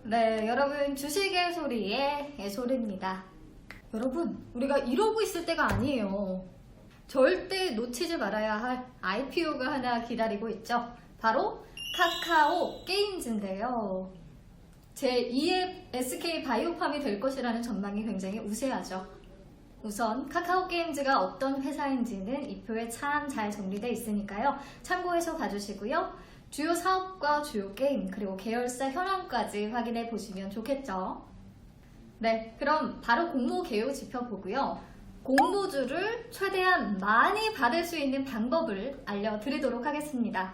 네, 여러분 주식의 소리의 애소리입니다. 여러분, 우리가 이러고 있을 때가 아니에요. 절대 놓치지 말아야 할 IPO가 하나 기다리고 있죠. 바로 카카오 게임즈인데요. 제2의 SK바이오팜이 될 것이라는 전망이 굉장히 우세하죠. 우선 카카오 게임즈가 어떤 회사인지는 이 표에 참 잘 정리되어 있으니까요. 참고해서 봐주시고요. 주요 사업과 주요 게임 그리고 계열사 현황까지 확인해 보시면 좋겠죠. 네, 그럼 바로 공모 개요 짚어보고요. 공모주를 최대한 많이 받을 수 있는 방법을 알려드리도록 하겠습니다.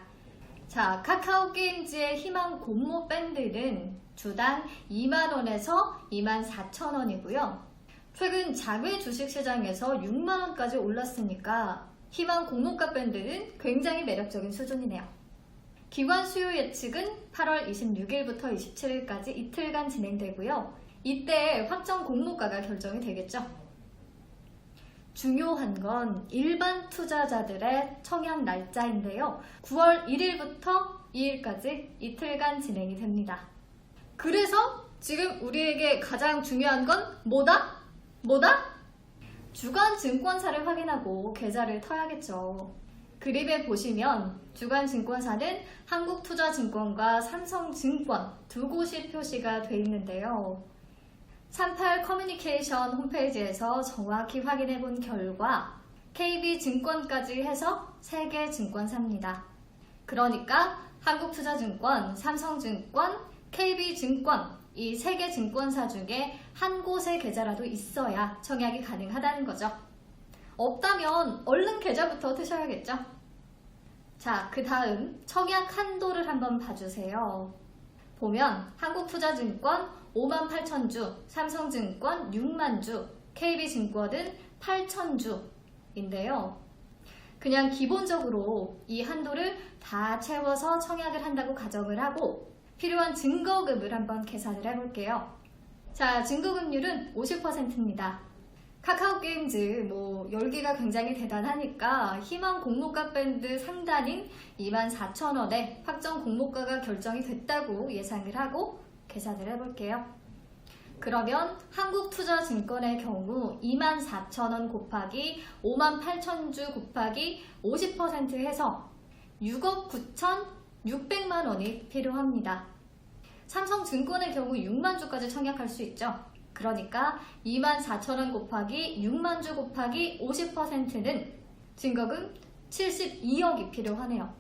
자, 카카오 게임즈의 희망 공모 밴드는 주당 2만원에서 24,000원이고요. 최근 장외 주식시장에서 6만원까지 올랐으니까 희망 공모가 밴드는 굉장히 매력적인 수준이네요. 기관 수요 예측은 8월 26일부터 27일까지 이틀간 진행되고요. 이때 확정 공모가가 결정이 되겠죠. 중요한 건 일반 투자자들의 청약 날짜인데요. 9월 1일부터 2일까지 이틀간 진행이 됩니다. 그래서 지금 우리에게 가장 중요한 건 뭐다? 주간 증권사를 확인하고 계좌를 터야겠죠. 그림에 보시면 주간 증권사는 한국투자증권과 삼성증권 두 곳이 표시가 되어 있는데요. 38 커뮤니케이션 홈페이지에서 정확히 확인해 본 결과 KB증권까지 해서 3개 증권사입니다. 그러니까 한국투자증권, 삼성증권, KB증권 이 3개 증권사 중에 한 곳의 계좌라도 있어야 청약이 가능하다는 거죠. 없다면 얼른 계좌부터 트셔야겠죠. 자, 그 다음 청약 한도를 한번 봐주세요. 보면 한국투자증권 58,000주, 삼성증권 6만주, KB증권은 8,000주인데요. 그냥 기본적으로 이 한도를 다 채워서 청약을 한다고 가정을 하고 필요한 증거금을 한번 계산을 해볼게요. 자, 증거금률은 50%입니다. 카카오 게임즈 열기가 굉장히 대단하니까 희망 공모가 밴드 상단인 24,000원에 확정 공모가가 결정이 됐다고 예상을 하고 계산을 해볼게요. 그러면 한국투자증권의 경우 24,000원 곱하기 58,000주 곱하기 50% 해서 6억 9,600만원이 필요합니다. 삼성증권의 경우 6만주까지 청약할 수 있죠. 그러니까 24,000원 곱하기 6만주 곱하기 50%는 증거금 72억이 필요하네요.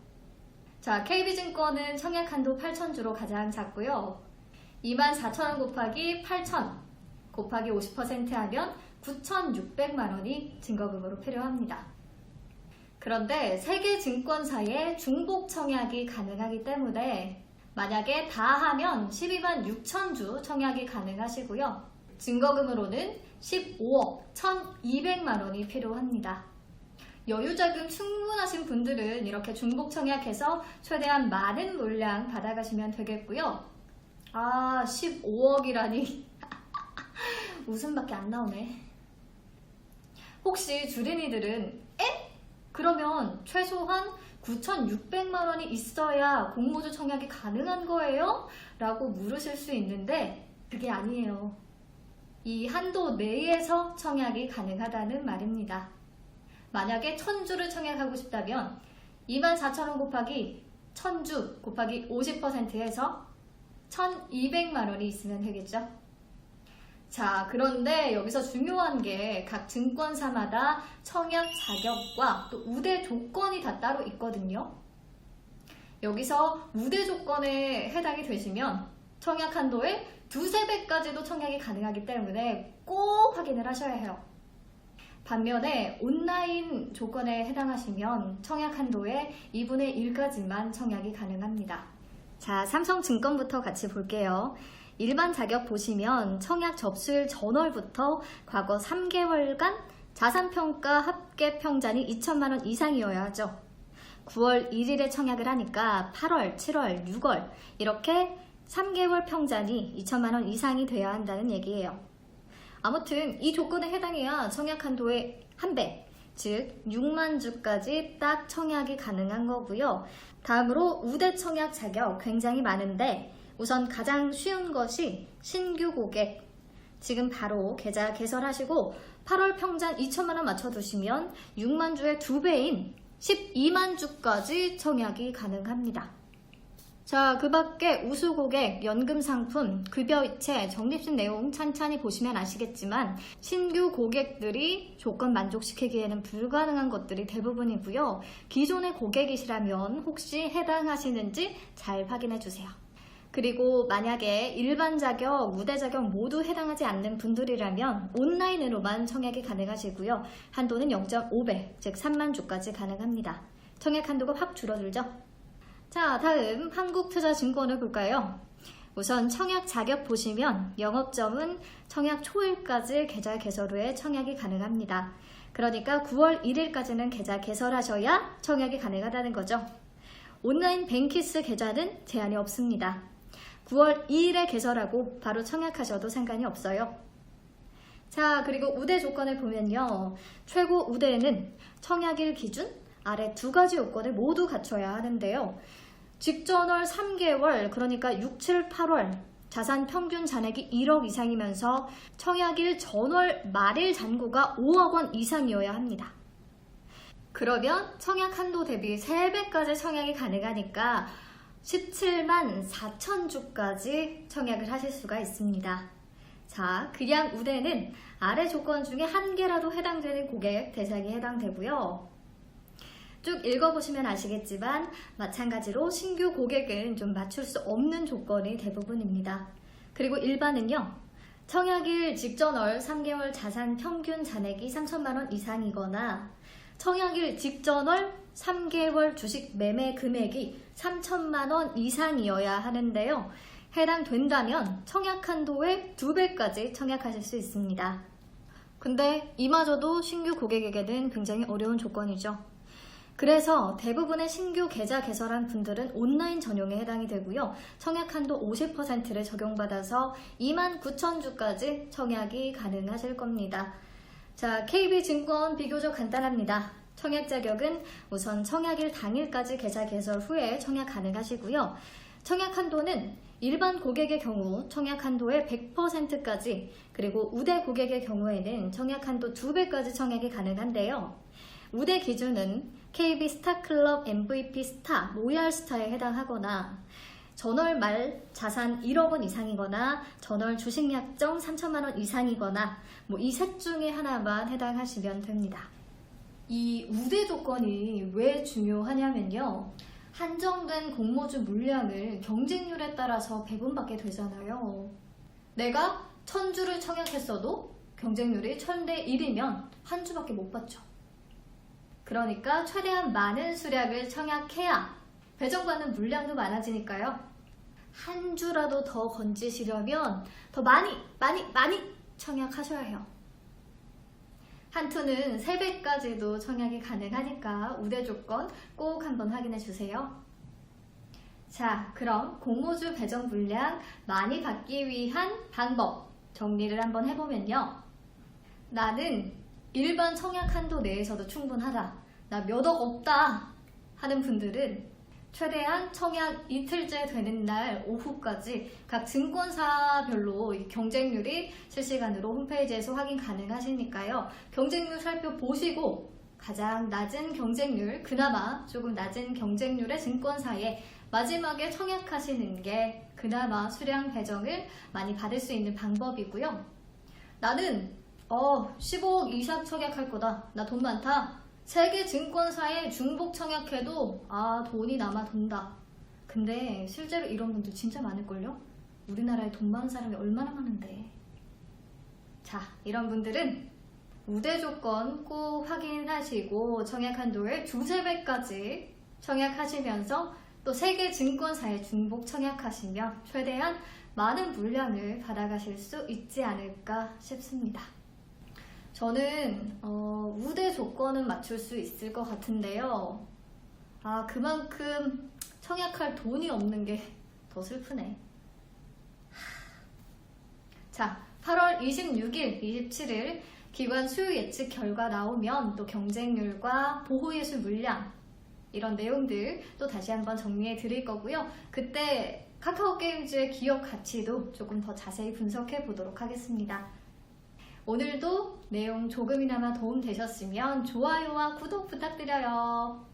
자, KB증권은 청약 한도 8,000주로 가장 작고요. 24,000원 곱하기 8,000 곱하기 50% 하면 9,600만원이 증거금으로 필요합니다. 그런데 3개 증권사의 중복 청약이 가능하기 때문에 만약에 다 하면 12만 6천주 청약이 가능하시고요. 증거금으로는 15억 1,200만원이 필요합니다. 여유자금 충분하신 분들은 이렇게 중복 청약해서 최대한 많은 물량 받아가시면 되겠고요. 15억이라니 웃음밖에 안 나오네. 혹시 주린이들은 그러면 최소한 9,600만원이 있어야 공모주 청약이 가능한 거예요? 라고 물으실 수 있는데 그게 아니에요. 이 한도 내에서 청약이 가능하다는 말입니다. 만약에 1,000주를 청약하고 싶다면 24,000원 곱하기 1,000주 곱하기 50% 해서 1,200만원이 있으면 되겠죠. 자, 그런데 여기서 중요한 게 각 증권사마다 청약 자격과 또 우대 조건이 다 따로 있거든요. 여기서 우대 조건에 해당이 되시면 청약 한도의 2~3배까지도 청약이 가능하기 때문에 꼭 확인을 하셔야 해요. 반면에 온라인 조건에 해당하시면 청약 한도의 2분의 1까지만 청약이 가능합니다. 자, 삼성증권부터 같이 볼게요. 일반 자격 보시면 청약 접수일 전월부터 과거 3개월간 자산평가 합계평잔이 2천만원 이상이어야 하죠. 9월 1일에 청약을 하니까 8월, 7월, 6월 이렇게 3개월 평잔이 2천만원 이상이 돼야 한다는 얘기예요. 아무튼 이 조건에 해당해야 청약 한도의 1배, 즉 6만 주까지 딱 청약이 가능한 거고요. 다음으로 우대 청약 자격 굉장히 많은데 우선 가장 쉬운 것이 신규 고객. 지금 바로 계좌 개설하시고 8월 평잔 2천만 원 맞춰두시면 6만 주의 2배인 12만 주까지 청약이 가능합니다. 자, 그 밖에 우수 고객, 연금 상품, 급여 이체, 적립식 내용 찬찬히 보시면 아시겠지만 신규 고객들이 조건 만족시키기에는 불가능한 것들이 대부분이고요. 기존의 고객이시라면 혹시 해당하시는지 잘 확인해 주세요. 그리고 만약에 일반 자격, 우대 자격 모두 해당하지 않는 분들이라면 온라인으로만 청약이 가능하시고요. 한도는 0.5배, 즉 3만 주까지 가능합니다. 청약 한도가 확 줄어들죠? 자, 다음 한국투자증권을 볼까요? 우선 청약 자격 보시면 영업점은 청약 초일까지 계좌 개설 후에 청약이 가능합니다. 그러니까 9월 1일까지는 계좌 개설하셔야 청약이 가능하다는 거죠. 온라인 뱅키스 계좌는 제한이 없습니다. 9월 2일에 개설하고 바로 청약하셔도 상관이 없어요. 자, 그리고 우대 조건을 보면요. 최고 우대에는 청약일 기준 아래 2가지 요건을 모두 갖춰야 하는데요. 직전월 3개월, 그러니까 6, 7, 8월 자산 평균 잔액이 1억 이상이면서 청약일 전월 말일 잔고가 5억 원 이상이어야 합니다. 그러면 청약 한도 대비 3배까지 청약이 가능하니까 17만 4천 주까지 청약을 하실 수가 있습니다. 자, 그냥 우대는 아래 조건 중에 한 개라도 해당되는 고객 대상이 해당되고요. 쭉 읽어보시면 아시겠지만 마찬가지로 신규 고객은 좀 맞출 수 없는 조건이 대부분입니다. 그리고 일반은요. 청약일 직전월 3개월 자산 평균 잔액이 3천만 원 이상이거나 청약일 직전월 3개월 주식 매매 금액이 3천만 원 이상이어야 하는데요. 해당된다면 청약 한도의 2배까지 청약하실 수 있습니다. 근데 이마저도 신규 고객에게는 굉장히 어려운 조건이죠. 그래서 대부분의 신규 계좌 개설한 분들은 온라인 전용에 해당이 되고요. 청약 한도 50%를 적용받아서 29,000주까지 청약이 가능하실 겁니다. 자, KB증권 비교적 간단합니다. 청약 자격은 우선 청약일 당일까지 계좌 개설 후에 청약 가능하시고요. 청약 한도는 일반 고객의 경우 청약 한도의 100%까지, 그리고 우대 고객의 경우에는 청약 한도 2배까지 청약이 가능한데요. 우대 기준은 KB 스타클럽 MVP 스타, 로얄 스타에 해당하거나 전월 말 자산 1억 원 이상이거나 전월 주식 약정 3천만 원 이상이거나 이 셋 중에 하나만 해당하시면 됩니다. 이 우대 조건이 왜 중요하냐면요. 한정된 공모주 물량을 경쟁률에 따라서 배분받게 되잖아요. 내가 1000주를 청약했어도 경쟁률이 1000대 1이면 한 주밖에 못 받죠. 그러니까 최대한 많은 수량을 청약해야 배정받는 물량도 많아지니까요. 한 주라도 더 건지시려면 더 많이 청약하셔야 해요. 한 투는 3배까지도 청약이 가능하니까 우대 조건 꼭 한번 확인해 주세요. 자, 그럼 공모주 배정 물량 많이 받기 위한 방법 정리를 한번 해보면요. 나는 일반 청약 한도 내에서도 충분하다, 나 몇 억 없다 하는 분들은 최대한 청약 이틀째 되는 날 오후까지 각 증권사별로 경쟁률이 실시간으로 홈페이지에서 확인 가능하시니까요. 경쟁률 살펴보시고 가장 낮은 경쟁률, 그나마 조금 낮은 경쟁률의 증권사에 마지막에 청약하시는 게 그나마 수량 배정을 많이 받을 수 있는 방법이고요. 나는 15억 이상 청약할 거다, 나 돈 많다, 세계 증권사에 중복 청약해도 돈이 남아 돈다. 근데 실제로 이런 분들 진짜 많을걸요? 우리나라에 돈 많은 사람이 얼마나 많은데. 자, 이런 분들은 우대 조건 꼭 확인하시고 청약 한도를 2~3배까지 청약하시면서 또 세계 증권사에 중복 청약하시면 최대한 많은 물량을 받아가실 수 있지 않을까 싶습니다. 저는 우대 조건은 맞출 수 있을 것 같은데요. 그만큼 청약할 돈이 없는 게 더 슬프네. 자, 8월 26일, 27일 기관 수요 예측 결과 나오면 또 경쟁률과 보호예술 물량 이런 내용들 또 다시 한번 정리해 드릴 거고요. 그때 카카오게임즈의 기업 가치도 조금 더 자세히 분석해 보도록 하겠습니다. 오늘도 내용 조금이나마 도움 되셨으면 좋아요와 구독 부탁드려요.